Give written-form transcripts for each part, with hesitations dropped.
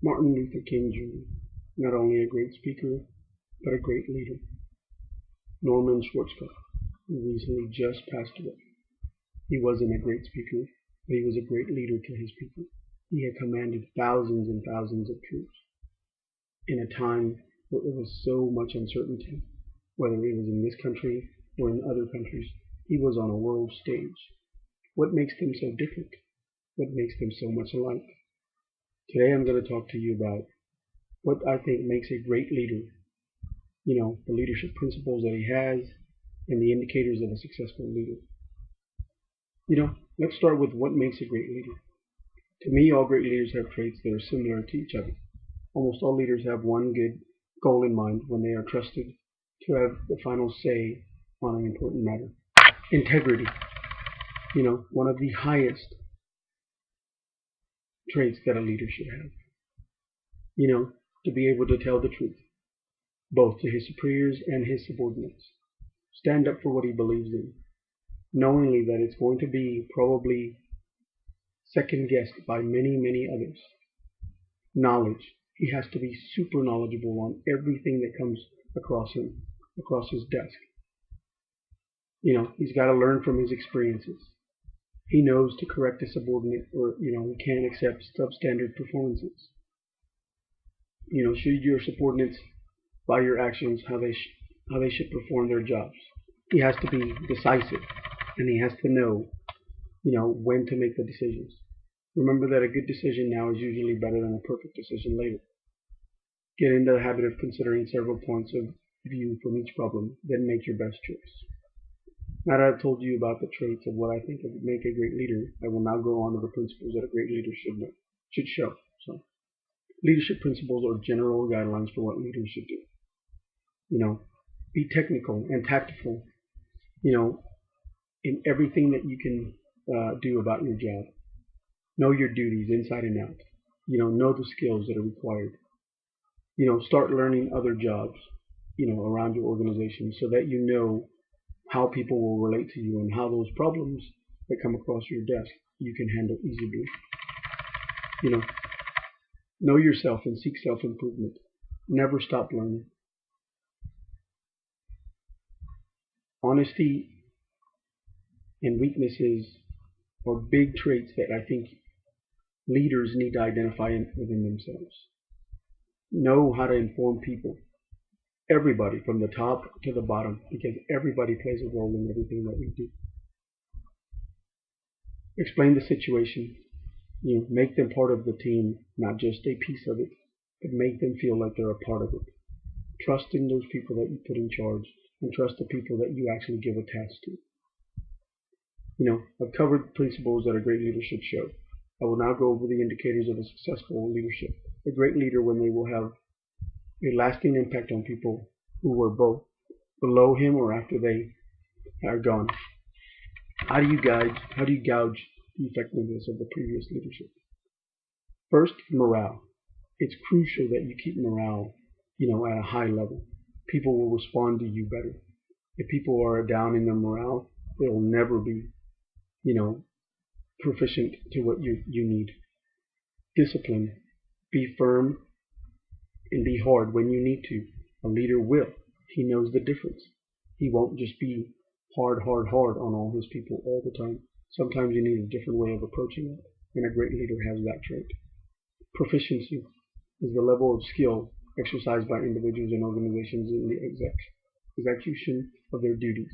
Martin Luther King Jr., not only a great speaker, but a great leader. Norman Schwarzkopf, who recently just passed away. He wasn't a great speaker, but he was a great leader to his people. He had commanded thousands and thousands of troops in a time where there was so much uncertainty, whether it was in this country or in other countries. He was on a world stage. What makes them so different? What makes them so much alike? Today I'm going to talk to you about what I think makes a great leader. The leadership principles that he has and the indicators of a successful leader. Let's start with what makes a great leader. To me, all great leaders have traits that are similar to each other. Almost all leaders have one good goal in mind when they are trusted to have the final say on an important matter. Integrity, one of the highest traits that a leader should have. To be able to tell the truth, both to his superiors and his subordinates. Stand up for what he believes in, knowingly that it's going to be probably second guessed by many, many others. Knowledge. He has to be super knowledgeable on everything that comes across him, across his desk. He's got to learn from his experiences. He knows to correct a subordinate, or he can't accept substandard performances. Should your subordinates, by your actions, how they should perform their jobs. He has to be decisive, and he has to know, when to make the decisions. Remember that a good decision now is usually better than a perfect decision later. Get into the habit of considering several points of view from each problem, then make your best choice. Now that I've told you about the traits of what I think make a great leader, I will now go on to the principles that a great leader should show. Leadership principles are general guidelines for what leaders should do. Be technical and tactful, in everything that you can do about your job. Know your duties inside and out. Know the skills that are required. Start learning other jobs, around your organization so that you know how people will relate to you and how those problems that come across your desk you can handle easily. Know yourself and seek self-improvement. Never stop learning. Honesty and weaknesses are big traits that I think leaders need to identify within themselves. Know how to inform people. Everybody, from the top to the bottom, because everybody plays a role in everything that we do. Explain the situation. Make them part of the team, not just a piece of it, but make them feel like they're a part of it. Trust in those people that you put in charge, and trust the people that you actually give a task to. I've covered principles that a great leader should show. I will now go over the indicators of a successful leadership. A great leader, when they will have a lasting impact on people who were both below him or after they are gone. How do you gauge the effectiveness of the previous leadership? First, morale. It's crucial that you keep morale, at a high level. People will respond to you better. If people are down in their morale, they will never be, proficient to what you need. Discipline. Be firm and be hard when you need to. A leader will. He knows the difference. He won't just be hard on all his people all the time. Sometimes you need a different way of approaching it, and a great leader has that trait. Proficiency is the level of skill exercised by individuals and organizations in the execution of their duties.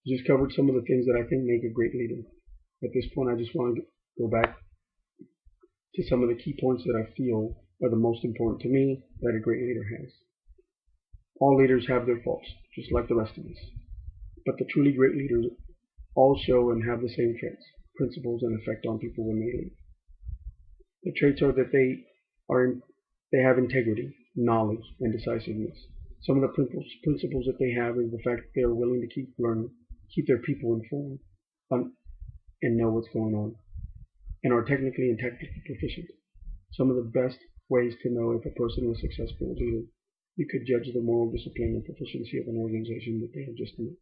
Just covered some of the things that I think make a great leader. At this point, I just want to go back to some of the key points that I feel are the most important to me that a great leader has. All leaders have their faults, just like the rest of us. But the truly great leaders all show and have the same traits, principles, and effect on people when they lead. The traits are that they have integrity, knowledge, and decisiveness. Some of the principles that they have is the fact that they are willing to keep learning, keep their people informed, and know what's going on, and are technically and tactically proficient. Some of the best ways to know if a person was successful leader. You could judge the moral discipline and proficiency of an organization that they have just met.